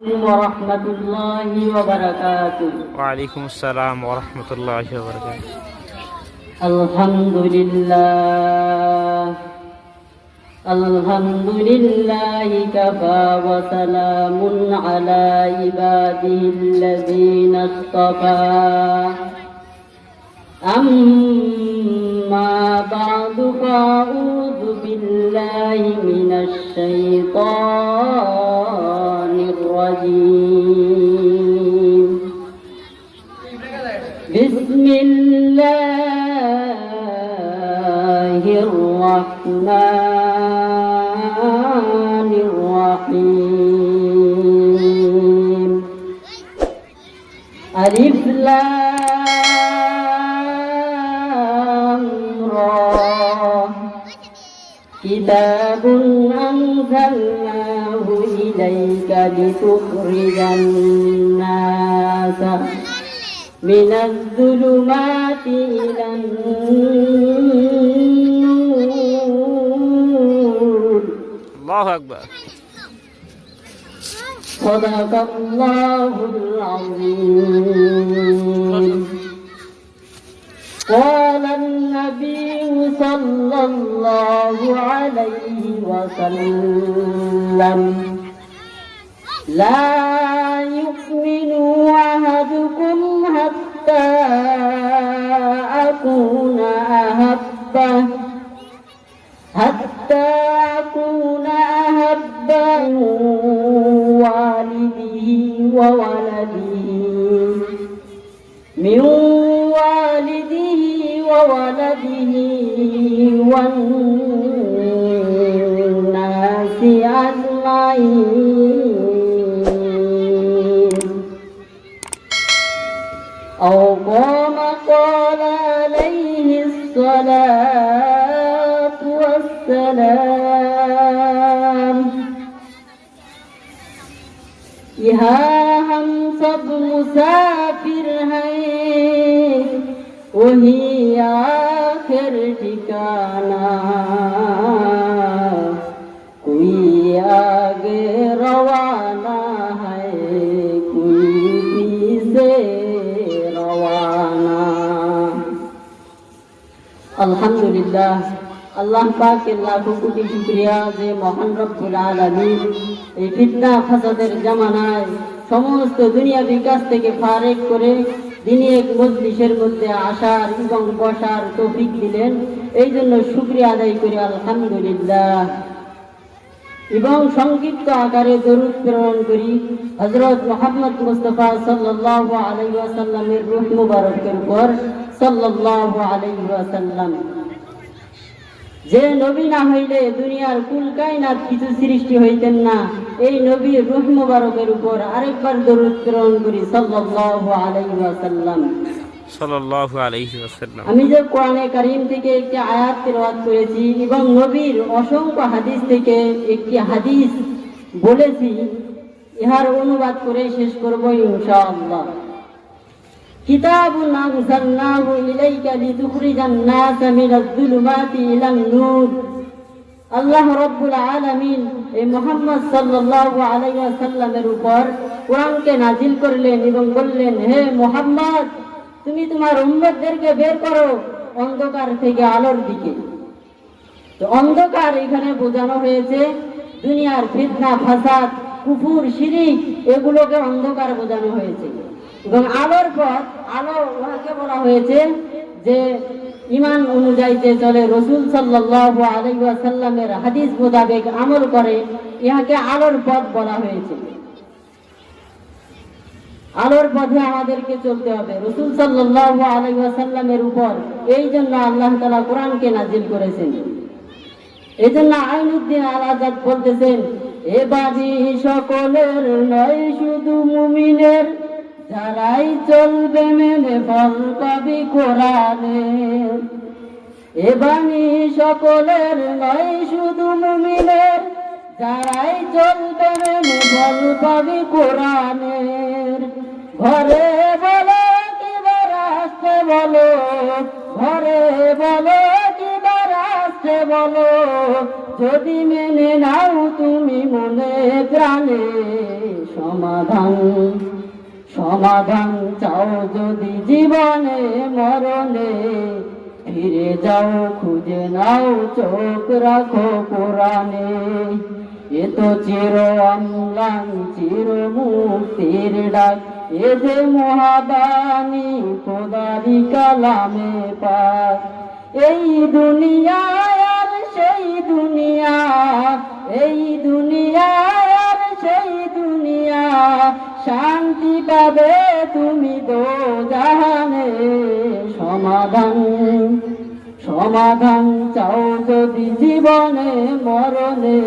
ورحمة الله وبركاته. وعليكم السلام ورحمة الله وبركاته. الحمد لله كفى وسلام على عباده الذين اصطفى. أما بعد فأعوذ بالله من الشيطان الرجيم. بسم الله الرحمن الرحيم. ألف لام را كتاب أنزلناه إليك لتخرج الناس من الظلمات إلى النور. الله أكبر. صدق الله العظيم. قال النبي صلى الله عليه وسلم: لا يؤمن أحدكم حتى أكون أحب من والده وولده والناس أجمعين. أو كما قال عليه الصلاة والسلام: यहाँ हम सब मुसाफिर हैं, वही आखिर ठिकाना, कोई आगे रवाना है, कोई पीछे रवाना। अल्हम्दुलिल्लाह, আল্লাহ পাকের লাখো কোটি শুকরিয়া যে মহান রব্বুল আলামিন এই ফিতনা ফাসাদের জামানায় সমস্ত দুনিয়া বিকাশ থেকে ফারেক করে দিনী এক মজলিসের মধ্যে আসার এবং বসার তৌফিক দিলেন। এই জন্য শুকরিয়া আদায় করি আলহামদুলিল্লাহ। এবং সংক্ষিপ্ত আকারে দরুদ প্রেরণ করি হযরত মুহাম্মদ মুস্তাফা সাল্লাল্লাহু আলাইহি ওয়াসাল্লামের রূহ মুবারকের উপর সাল্লাল্লাহু আলাইহি ওয়াসাল্লাম। যে নবী না হইলে দুনিয়ার কুল কায়নাত কিছু সৃষ্টি হইতেন না। এই নবীর রূহ মুবারকের উপর আরেকবার দরুদ প্রেরণ করি সাল্লাল্লাহু আলাইহি ওয়াসাল্লাম। সাল্লাল্লাহু আলাইহি ওয়াসাল্লাম। আমি যে কোরআনে কারীম থেকে একটি আয়াত তেলাওয়াত করেছি এবং নবীর অসংখ্য হাদিস থেকে একটি হাদিস বলেছি, ইহার অনুবাদ করে শেষ করব ইনশাআল্লাহ। কিতাবুন আনজালনাহু ইলাইকা লিতুখরিজান নাসা মিনাজ যুলুমাতি ইলান নূর। আল্লাহ রাব্বুল আলামিন এই মুহাম্মদ সাল্লাল্লাহু আলাইহি ওয়াসাল্লামের উপর কোরআনকে নাজিল করলেন এবং বললেন: হে মুহাম্মদ, তুমি তোমার উম্মতদেরকে বের করো অন্ধকার থেকে আলোর দিকে। তো অন্ধকার এখানে বোঝানো হয়েছে দুনিয়ার ফিতনা ফাসাদ কুফর শিরক, এগুলোকে অন্ধকার বোঝানো হয়েছে। এবং আলোর পথ, আলো উহাকে বলা হয়েছে যে ঈমান অনুযায়ী যে চলে, রাসূল সাল্লাল্লাহু আলাইহি ওয়াসাল্লামের হাদিস মোতাবেক আমল করে, ইহাকে আলোর পথ বলা হয়েছে। আলোর পথে আমাদেরকে চলতে হবে রাসূল সাল্লাল্লাহু আলাইহি ওয়াসাল্লামের উপর। এই জন্য আল্লাহ তাআলা কোরআনকে নাজিল করেছেন। এই জন্য আইনুদ্দিন আল আজাদ বলতেছেন: এ বাণী সকলের নয়, শুধু মুমিনের, যারাই চলবে মেনে ফল পাবে কোরআনের। এ বাণী সকলের নয়, শুধু মুমিনের, যারাই চলবে মেনে ফল পাবে কোরআনের। ঘরে বলো কিংবা রাস্তায় বলো, ঘরে বলো কিংবা রাস্তায় আছে বলো, যদি মেনে নাও তুমি মনে প্রাণে, সমাধান সমাধান চাও যদি জীবনে মরণে, ফিরে যাও খুঁজে নাও চোখ রাখো কোরআনে। এ তো চির অম্লান চির মুক্তির ডাক, এ যে মহাদানি খোদারি কালামে পাক। এই দুনিয়া আর সেই দুনিয়া, এই দুনিয়া আর সেই দুনিয়া, শান্তি পাবে তুমি দোজাহানে। সমাধান সমাধান চাও যদি জীবনে মরণে,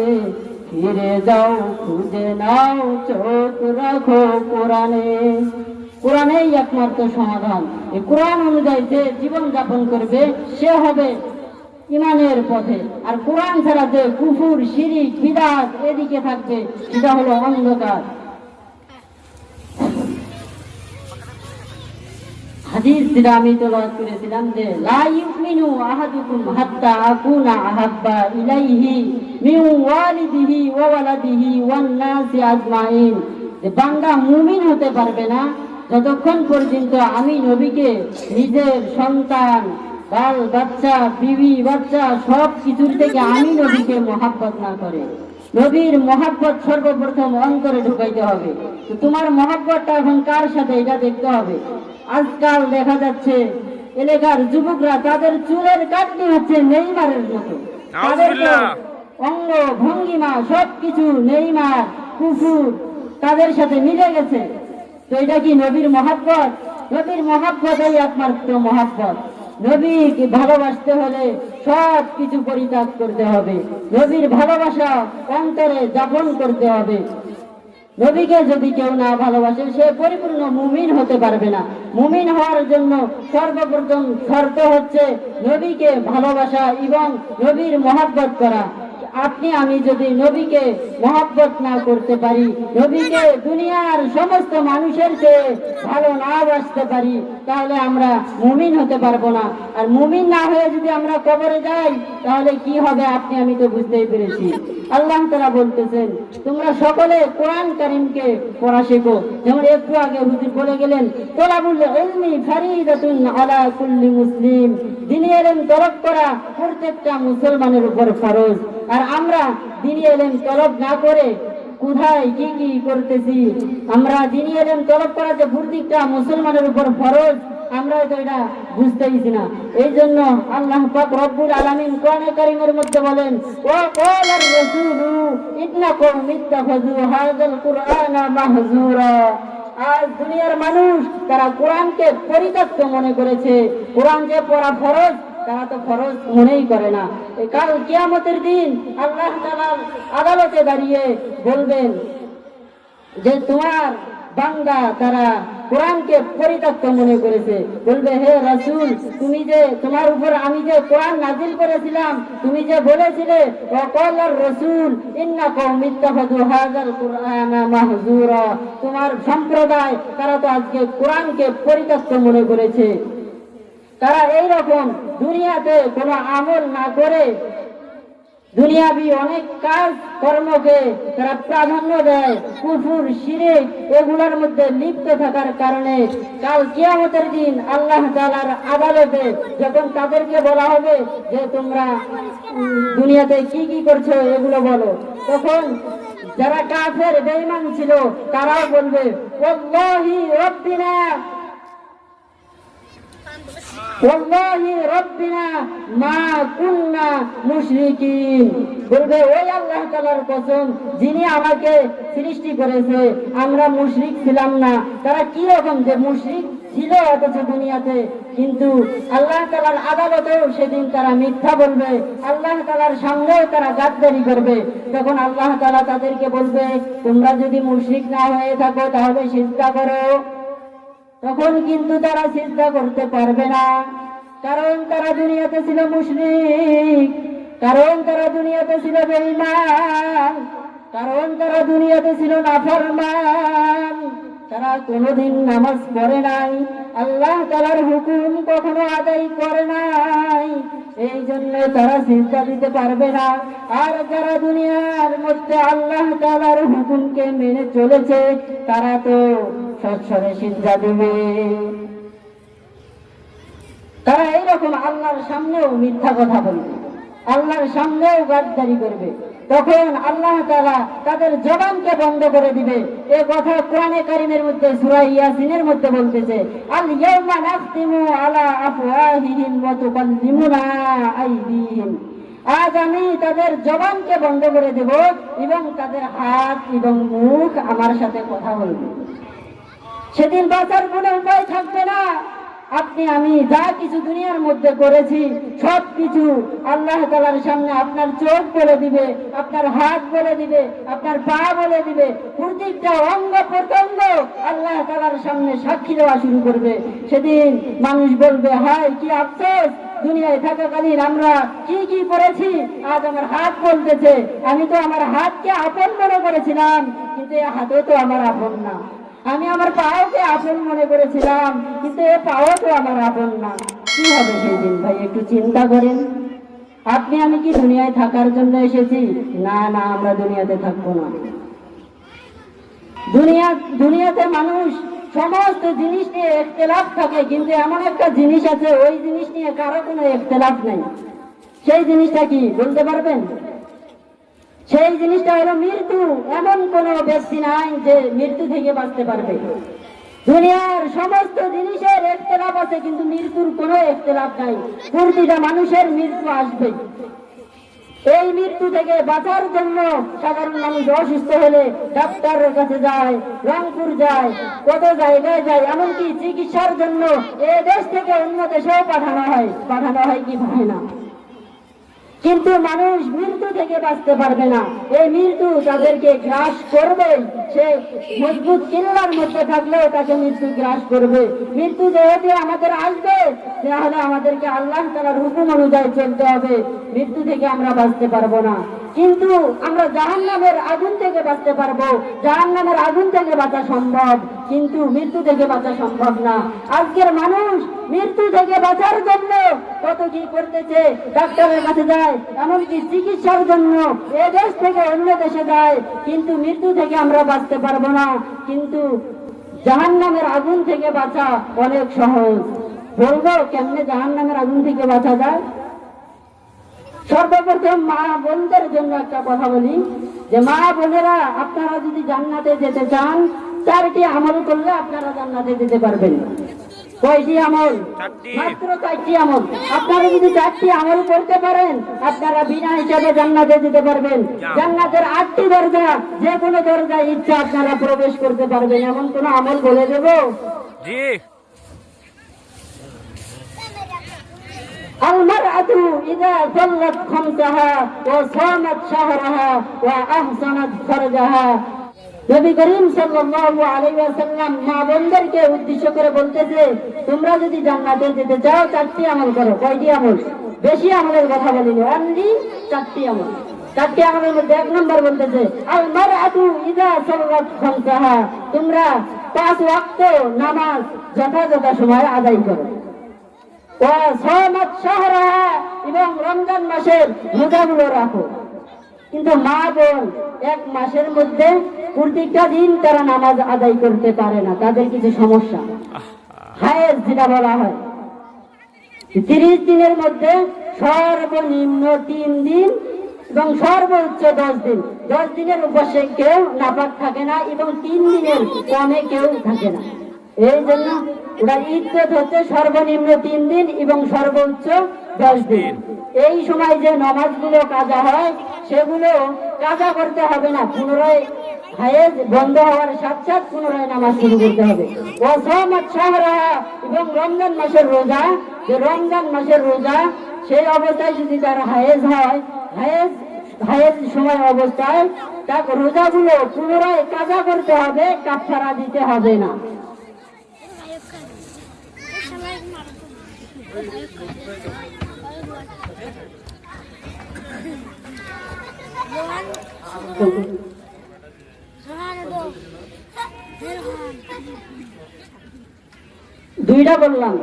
ফিরে যাও খুঁজে নাও চোখ রাখো কোরআনে। কোরআনেই একমাত্র সমাধান। এই কোরআন অনুযায়ী যে জীবন যাপন করবে সে হবে ইমানের পথে, আর কোরআন ছাড়া যে কুফুর শিরিক বিদআত এদিকে থাকবে সেটা হলো অন্ধকার। হাদিস যেটা আমি তেলাওয়াত করেছিলাম যে লা ইউমিনু আহাদুকুম হাত্তা আকুনা আহাব্বা ইলাইহি মিন ওয়ালিদিহি ওয়া ওয়ালাদিহি ওয়ান নাসি আজমাইন, যে বান্দা মুমিন হতে পারবে না যতক্ষণ পর্যন্ত আমি নবীকে নিজের সন্তান, বাল বাচ্চা, বিবি বাচ্চা সব কিছুর থেকে আমি নবীকে মহাব্বত না করে। নবীর মহাব্বত সর্বপ্রথম অন্তরে ঢুকাইতে হবে। তো তোমার মহাব্বতটা এখন কার সাথে এটা দেখতে হবে। আজকাল দেখা যাচ্ছে এলাকার যুবকরা তাদের চুলের কাটনি হচ্ছে নেইমারের মতো, তাদের অঙ্গ ভঙ্গিমা সবকিছু নেইমার কুফুর তাদের সাথে মিলে গেছে। তো এটা কি নবীর মহাব্বত? নবীর মহাব্বতই একমাত্র মহাব্বত। নবীকে ভালোবাসতে হলে সব কিছু পরিত্যাগ করতে হবে, নবীর ভালোবাসা অন্তরে যাপন করতে হবে। নবীকে যদি কেউ না ভালোবাসে সে পরিপূর্ণ মুমিন হতে পারবে না। মুমিন হওয়ার জন্য সর্বপ্রথম শর্ত হচ্ছে নবীকে ভালোবাসা এবং নবীর মহব্বত করা। আপনি আমি যদি নবীকে মহব্বত না করতে পারি, নবীকে দুনিয়ার সমস্ত মানুষের চেয়ে ভালো না বাসতে পারি, তাহলে আমরা মুমিন হতে পারবো না। আর মুমিন না হয়ে যদি আমরা কবরে যাই তাহলে কি হবে আপনি আমি তো বুঝতেই পেরেছি। আল্লাহ তাআলা বলতেছেন তোমরা সকলে কোরআন কারীমকে পড়া শেখো। যেমন একটু আগে হুজুর বলে গেলেন তলাবুল ইলমি ফারিদাতুন আলা কুল্লি মুসলিম, দ্বীনি ইলম তলব করা প্রত্যেকটা মুসলমানের উপর ফরজ। আর আমরা দ্বীনি ইলম তলব না করে কোথায় কি কি করতেছি। আমরা দ্বীনি ইলম তলব করা যে প্রত্যেকটা মুসলমানের উপর ফরজ আমরা তো এটা বুঝতেইছি না। এই জন্য আল্লাহ পাক রব্বুল আলামিন কোরআনে কারীমের মধ্যে বলেন ওয়া ক্বালার রাসূলু ইন্নাকুম ইত্তাখাযু হাযাল কুরআনা মাহজুরা। আজ দুনিয়ার মানুষ তারা কোরআনকে পরিত্যক্ত মনে করেছে। কোরআন যে পড়া ফরজ তারা তো ফরজ মনেই করে না। কাল কিয়ামতের দিন আল্লাহ তাআলার আদালতে দাঁড়িয়ে বলবেন যে তোমার বান্দা তারা কোরআনকে পরিত্যক্ত মনে করেছে। বলবে হে রাসূল তুমি যে তোমার উপর আমি যে কোরআন নাজিল করেছিলাম তুমি যে বলেছিলে ওয়াকালার রাসূল ইন্নাকুম ইত্তাখাযু হাযাল কুরআনা মাহজুরা, তোমার সম্প্রদায় তারা তো আজকে কোরআনকে পরিত্যক্ত মনে করেছে। তারা এই রকম দুনিয়াতে কোনো আমল না করে দুনিয়াবি অনেক কাজ কর্মকে তারা প্রাধান্য দেয়, কুফর শিরক এগুলোর মধ্যে লিপ্ত থাকার কারণে কাল কিয়ামতের দিন আল্লাহ তাআলার আদালতে যখন তাদেরকে বলা হবে যে তোমরা দুনিয়াতে কি কি করছো এগুলো বলো, তখন যারা কাফের বেঈমান ছিল তারাও বলবে ওয়াল্লাহি রাব্বিনা ওয়াল্লাহি রাব্বিনা মা কুননা মুশরিকিন। বলবে ওই আল্লাহ তাআলার কসম যিনি আমাকে সৃষ্টি করেছে আমরা মুশরিক ছিলাম না। তারা কি রকম যে মুশরিক ছিল অথচ দুনিয়াতে, কিন্তু আল্লাহ তাআলার আদালতেও সেদিন তারা মিথ্যা বলবে, আল্লাহ তাআলার সামনেও তারা গাদ্দারি করবে। তখন আল্লাহ তাআলা তাদেরকে বলবে তোমরা যদি মুশরিক না হয়ে থাকো তাহলে সিজদা করো। তখন কিন্তু তারা সিজদা করতে পারবে না, কারণ তারা দুনিয়াতে ছিল মুশরিক, কারণ তারা দুনিয়াতে ছিল বেঈমান, কারণ তারা দুনিয়াতে ছিল নাফরমান। তারা কোনোদিন নামাজ পড়ে নাই, আল্লাহ তাআলার হুকুম কখনো আদায় করে নাই, এই জন্য তারা সিজদা দিতে পারবে না। আর যারা দুনিয়ার মধ্যে আল্লাহ তাআলার হুকুমকে মেনে চলেছে তারা তো সচ্ছলে সিজদা দিবে। তারা এইরকম আল্লাহর সামনেও মিথ্যা কথা বলবে, আল্লাহর সামনেও গাদ্দারি করবে, তখন আল্লাহ তাআলা তাদের জবানকে বন্ধ করে দিবে। এই কথা কোরআনে কারীমের মধ্যে সূরা ইয়াসিনের মধ্যে বলতেছে, আল ইয়াউমা নাখতিমু আলা আফওয়াহিহিম ওয়া তুকাল্লিমুনা আইদিহিম, আজ আমি তাদের জবানকে বন্ধ করে দেব এবং তাদের হাত এবং মুখ আমার সাথে কথা বলবে। সেদিন বাঁচার কোনো উপায় থাকবে না। আপনি আমি যা কিছু দুনিয়ার মধ্যে করেছি সব কিছু আল্লাহ তাআলার সামনে আপনার চোখ বলে দিবে, আপনার হাত বলে দিবে, আপনার পা বলে দিবে, প্রত্যেকটা অঙ্গ প্রত্যঙ্গ আল্লাহ তাআলার সামনে সাক্ষী দেওয়া শুরু করবে। সেদিন মানুষ বলবে, হায় কি আফসোস, দুনিয়ায় থাকাকালীন আমরা কি কি করেছি, আজ আমার হাত বলতেছে। আমি তো আমার হাতকে আপন মনে করেছিলাম, কিন্তু এই হাতও তো আমার আপন না। আমি আমার পাওকে আপন মনে করেছিলাম, কিন্তু এ পাও তো আমার আপন না। কি হবে সেই দিন ভাই, একটু চিন্তা করেন। আপনি আমি কি দুনিয়ায় থাকার জন্য এসেছি? না না, আমরা দুনিয়াতে থাকবো না। দুনিয়াতে মানুষ সমস্ত জিনিস নিয়ে ইখতিলাফ থাকে, কিন্তু এমন একটা জিনিস আছে ওই জিনিস নিয়ে কারো কোনো ইখতিলাফ নেই। সেই জিনিসটা কি বলতে পারবেন? সেই জিনিসটা হলো মৃত্যু। এমন কোন ব্যক্তি নাই যে মৃত্যু থেকে বাঁচতে পারবে। দুনিয়ার সমস্ত জিনিসের ইখতিলাফ আছে, কিন্তু মৃত্যুর কোনো ইখতিলাফ নাই। প্রতিটা মানুষের মৃত্যু আসবে। এই মৃত্যু থেকে বাঁচার জন্য সাধারণ মানুষ অসুস্থ হলে ডাক্তারের কাছে যায়, রংপুর যায়, কত জায়গায় যায়, এমনকি চিকিৎসার জন্য এ দেশ থেকে অন্য দেশেও পাঠানো হয় কি হয় না। কিন্তু মানুষ মৃত্যু থেকে বাঁচতে পারবে না। এই মৃত্যু তাদেরকে গ্রাস করবে। সে মজবুত কিল্লার মধ্যে থাকলেও তাকে মৃত্যু গ্রাস করবে। মৃত্যু যেহেতু আমাদের আসবে, তাহলে আমাদেরকে আল্লাহ তাআলার হুকুম অনুযায়ী চলতে হবে। মৃত্যু থেকে আমরা বাঁচতে পারবো না, কিন্তু আমরা জাহান্নামের আগুন থেকে বাঁচতে পারবো। জাহান্নামের আগুন থেকে বাঁচা সম্ভব, কিন্তু মৃত্যু থেকে বাঁচা সম্ভব না। আজকের মানুষ মৃত্যু থেকে বাঁচার জন্য কত কি করতেছে, ডাক্তারের কাছে যায়, এমনকি চিকিৎসার জন্য এ দেশ থেকে অন্য দেশে যায়, কিন্তু মৃত্যু থেকে আমরা বাঁচতে পারবো না। কিন্তু জাহান্নামের আগুন থেকে বাঁচা অনেক সহজ। বলবো কেমনে জাহান্নামের আগুন থেকে বাঁচা যায়? সর্বপ্রথম মা বোনদের জন্য একটা কথা বলি, যে মা বোনেরা, আপনারা যদি জান্নাতে যেতে চান, 4টি আমল করলে আপনারা জান্নাতে যেতে পারবেন। কয়টি আমল? মাত্র 4টি আমল। আপনারা যদি 4টি আমল করতে পারেন, আপনারা বিনা হিসাবে জান্নাতে যেতে পারবেন। জান্নাতের 8টি দরজা, যে কোনো দরজায় ইচ্ছা আপনারা প্রবেশ করতে পারবেন। এমন কোন আমল বলে দেব? জি। المرأة إذا صلت خمسها وصامت شهرها وأحسنت فرجها। নবী করিম সাল্লাল্লাহু আলাইহি ওয়াসাল্লাম মা বোনদেরকে উদ্দেশ্য করে বলতেছে, তোমরা যদি জান্নাতে যেতে চাও 4টি আমল করো। কয়টি আমল? বেশি আমলের কথা বলিনি, অনলি 4টি আমল। 4টি আমলের মধ্যে 1 নম্বর বলতেছে, আল মারআতু ইযা সাল্লাত খামসাহা, তোমরা 5 ওয়াক্ত নামাজ যথাযথ সময়ে আদায় করো। এবং রমজান মাসের রোজাগুলো রাখো। কিন্তু মা বোন 1 মাসের মধ্যে প্রত্যেকটা দিন তারা নামাজ আদায় করতে পারে না, তাদের কিছু সমস্যা, হায়েজ যেটা বলা হয়। 30 দিনের মধ্যে সর্বনিম্ন 3 দিন এবং সর্বোচ্চ 10 দিন। 10 দিনের উপরে কেউ নাপাক থাকে না এবং 3 দিনের কমে কেউ থাকে না। এই জন্য ওনার ইদ্দত হচ্ছে সর্বনিম্ন 3 দিন এবং সর্বোচ্চ 10 দিন। এই সময় যে নামাজগুলো কাজা হয় সেগুলো কাজা করতে হবে না, পুনরায় হায়েজ বন্ধ হওয়ার সাথে সাথে পুনরায় নামাজ শুরু করতে হবে। ওয়াসামাত শাহরাহা, এবং রমজান মাসের রোজা, যে রমজান মাসের রোজা সেই অবস্থায় যদি তার হায়েজ হয়, হায়েজ সময় অবস্থায় তার রোজাগুলো পুনরায় কাজা করতে হবে, কাফারা দিতে হবে না। দুইটা বললাম,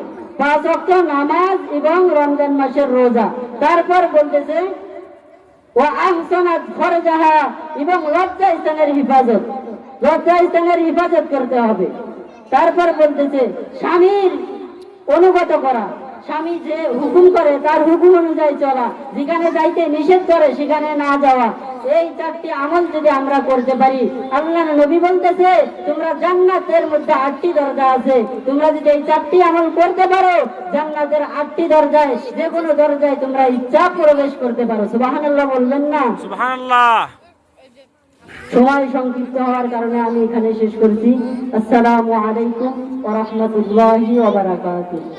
5 ওয়াক্ত নামাজ এবং রমজান মাসের রোজা। তারপর বলতেছে ওয়া আহসানাত ফারজাহা, এবং লজ্জা স্থানের হিফাজত, লজ্জা স্থানের হিফাজত করতে হবে। তারপর বলতেছে স্বামীর অনুগত করা, স্বামী যে হুকুম করে তার হুকুম অনুযায়ী চলা, যেখানে যাইতে নিষেধ করে সেখানে না যাওয়া। এই 4টি আমল যদি আমরা করতে পারি, আল্লাহর নবী বলতেছে তোমরা জান্নাতের মধ্যে 8টি দরজা আছে, তোমরা যদি এই 4টি আমল করতে পারো জান্নাতের 8টি দরজায় যে কোনো দরজায় তোমরা ইচ্ছা প্রবেশ করতে পারো। সুবহানাল্লাহ বলবেন না? সুবহানাল্লাহ। সময় সংক্ষিপ্ত হওয়ার কারণে আমি এখানে শেষ করছি। আসসালামু আলাইকুম ওয়া রাহমাতুল্লাহি ওয়া বারাকাতুহু।